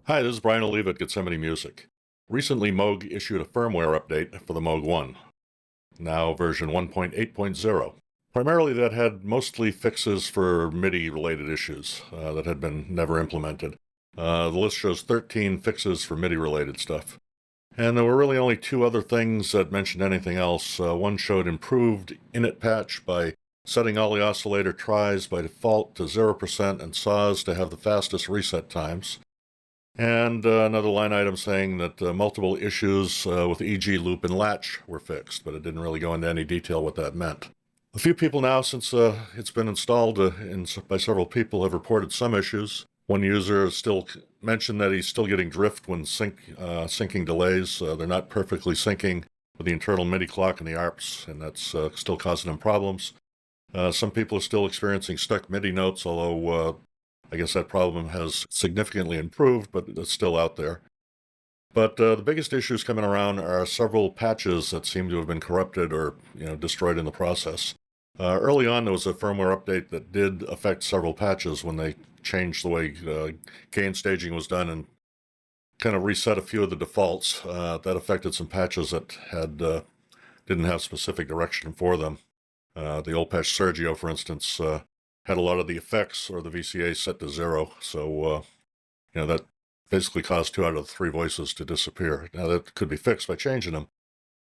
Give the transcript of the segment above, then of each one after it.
Hi, this is Brian Oliva at Getsemani Music. Recently, Moog issued a firmware update for the Moog One, now version 1.8.0. Primarily, that had mostly fixes for MIDI-related issues that had been never implemented. The list shows 13 fixes for MIDI-related stuff. And there were really only two other things that mentioned anything else. One showed improved init patch by setting all the oscillator tries by default to 0% and saws to have the fastest reset times. And another line item saying that multiple issues with EG loop and latch were fixed, but it didn't really go into any detail what that meant. A few people now, since it's been installed by several people, have reported some issues. One user has still mentioned that he's still getting drift when syncing delays. They're not perfectly syncing with the internal MIDI clock and the ARPs, and that's still causing him problems. Some people are still experiencing stuck MIDI notes, although I guess that problem has significantly improved, but it's still out there. But the biggest issues coming around are several patches that seem to have been corrupted or destroyed in the process. Early on, there was a firmware update that did affect several patches when they changed the way gain staging was done and kind of reset a few of the defaults. That affected some patches that didn't have specific direction for them. The old patch Sergio, for instance, had a lot of the effects or the VCA set to 0, so that basically caused 2 out of the 3 voices to disappear. Now that could be fixed by changing them,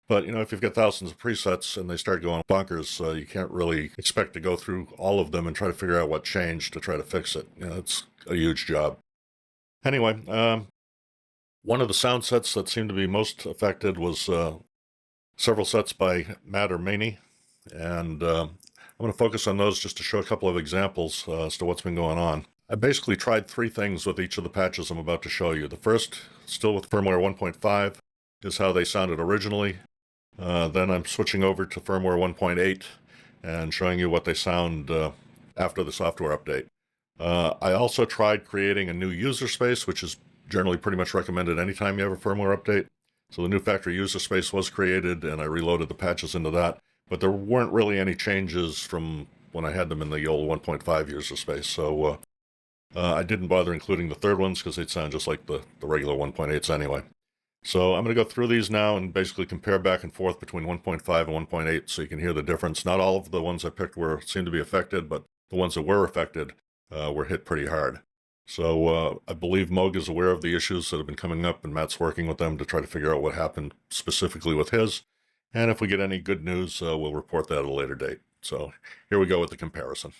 but if you've got thousands of presets and they start going bonkers, you can't really expect to go through all of them and try to figure out what changed to try to fix it. It's a huge job. Anyway, one of the sound sets that seemed to be most affected was several sets by Matt or Maney, and I'm going to focus on those just to show a couple of examples as to what's been going on. I basically tried 3 things with each of the patches I'm about to show you. The first, still with firmware 1.5, is how they sounded originally. Then I'm switching over to firmware 1.8 and showing you what they sound after the software update. I also tried creating a new user space, which is generally pretty much recommended anytime you have a firmware update. So the new factory user space was created, and I reloaded the patches into that. But there weren't really any changes from when I had them in the old 1.5 user space. So I didn't bother including the third ones because they'd sound just like the regular 1.8s anyway. So I'm going to go through these now and basically compare back and forth between 1.5 and 1.8 so you can hear the difference. Not all of the ones I picked seemed to be affected, but the ones that were affected were hit pretty hard. So I believe Moog is aware of the issues that have been coming up, and Matt's working with them to try to figure out what happened specifically with his. And if we get any good news, we'll report that at a later date. So here we go with the comparison.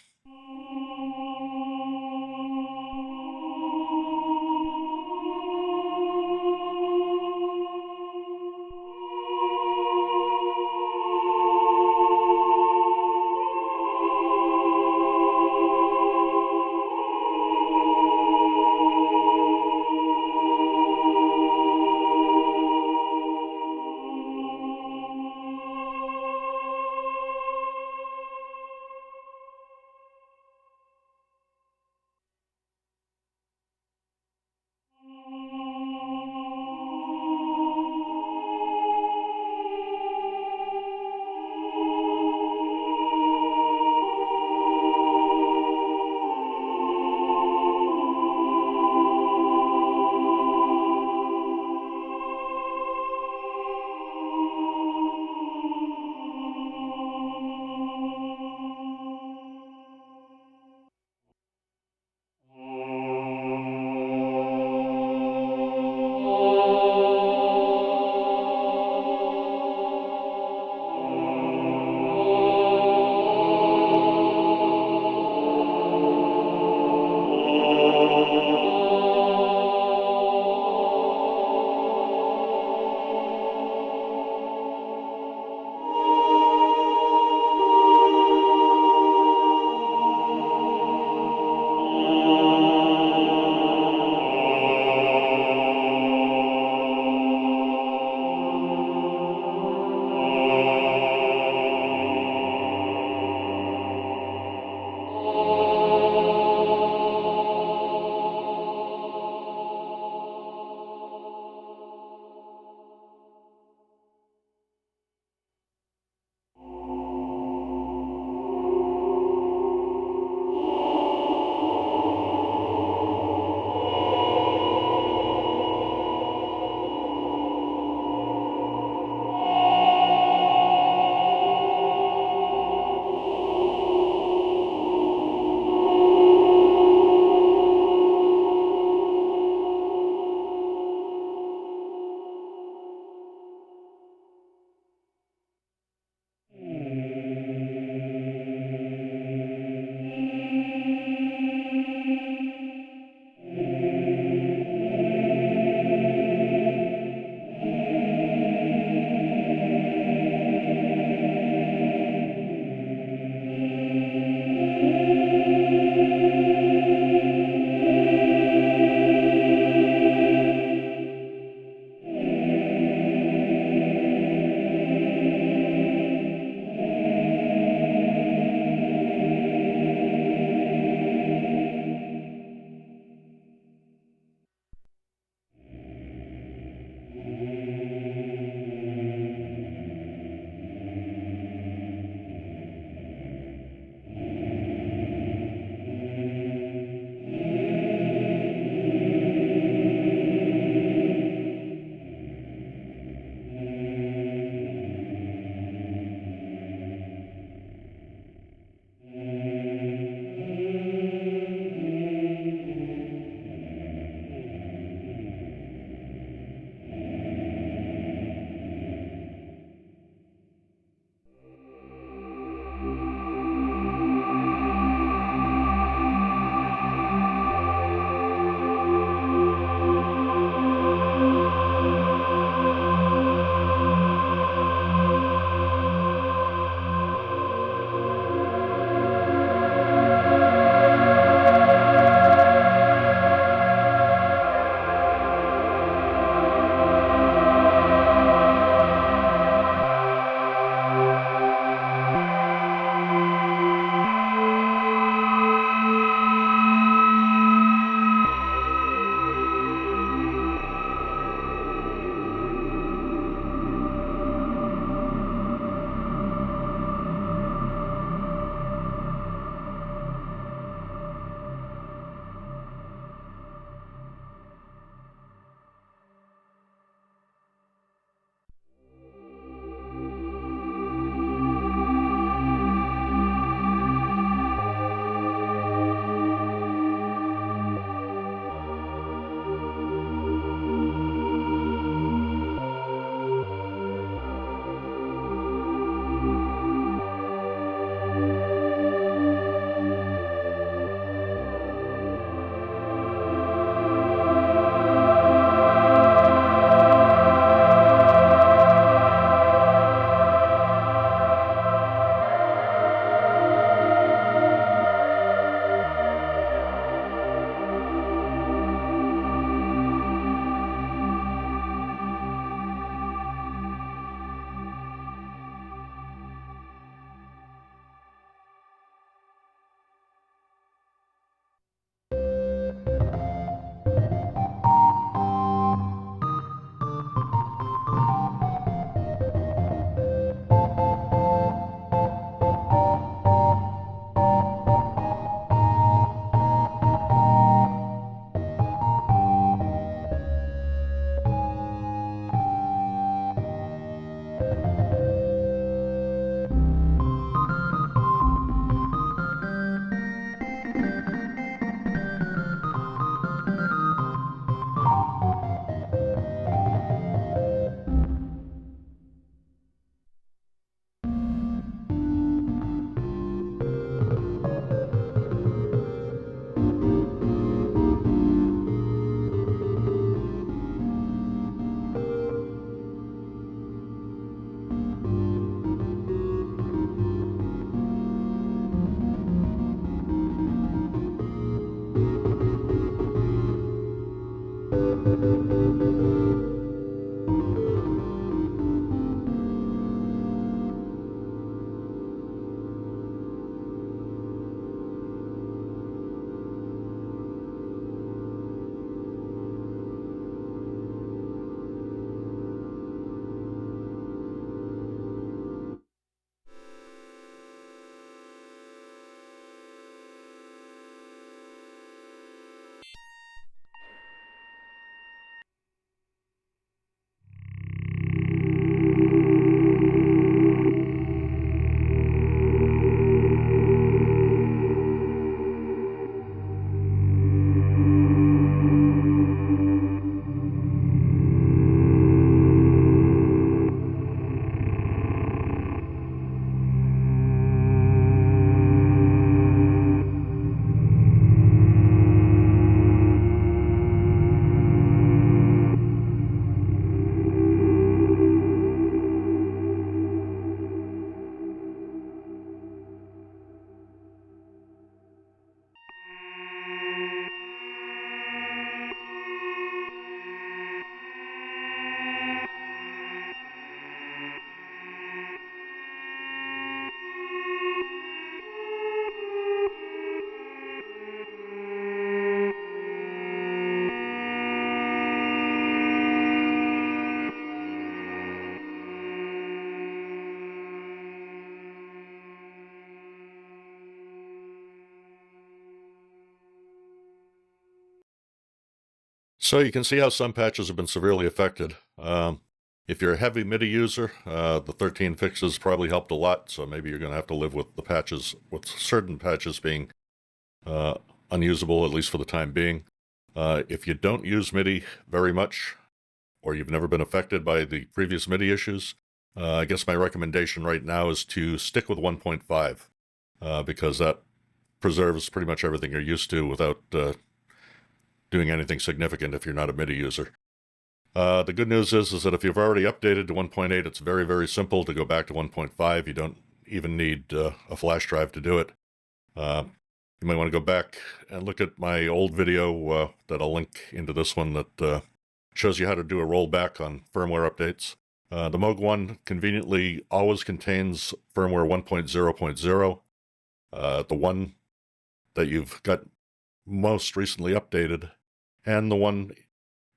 So you can see how some patches have been severely affected. If you're a heavy MIDI user, the 13 fixes probably helped a lot, so maybe you're going to have to live with the patches, with certain patches being unusable, at least for the time being. If you don't use MIDI very much, or you've never been affected by the previous MIDI issues, I guess my recommendation right now is to stick with 1.5, because that preserves pretty much everything you're used to without doing anything significant if you're not a MIDI user. The good news is that if you've already updated to 1.8, it's very, very simple to go back to 1.5. You don't even need a flash drive to do it. You might want to go back and look at my old video that I'll link into this one that shows you how to do a rollback on firmware updates. The Moog One conveniently always contains firmware 1.0.0. The one that you've got most recently updated, and the one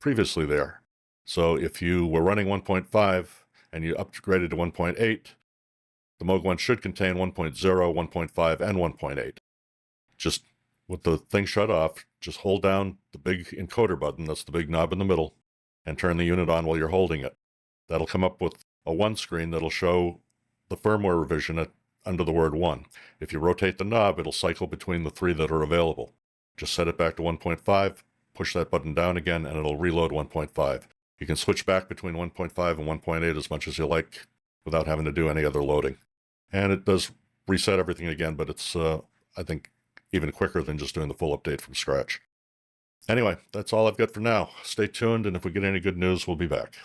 previously there. So if you were running 1.5 and you upgraded to 1.8, the Moog One should contain 1.0, 1.5, and 1.8. Just with the thing shut off, just hold down the big encoder button, that's the big knob in the middle, and turn the unit on while you're holding it. That'll come up with a 1 screen that'll show the firmware revision under the word 1. If you rotate the knob, it'll cycle between the 3 that are available. Just set it back to 1.5, push that button down again, and it'll reload 1.5. You can switch back between 1.5 and 1.8 as much as you like without having to do any other loading. And it does reset everything again, but it's, I think, even quicker than just doing the full update from scratch. Anyway, that's all I've got for now. Stay tuned, and if we get any good news, we'll be back.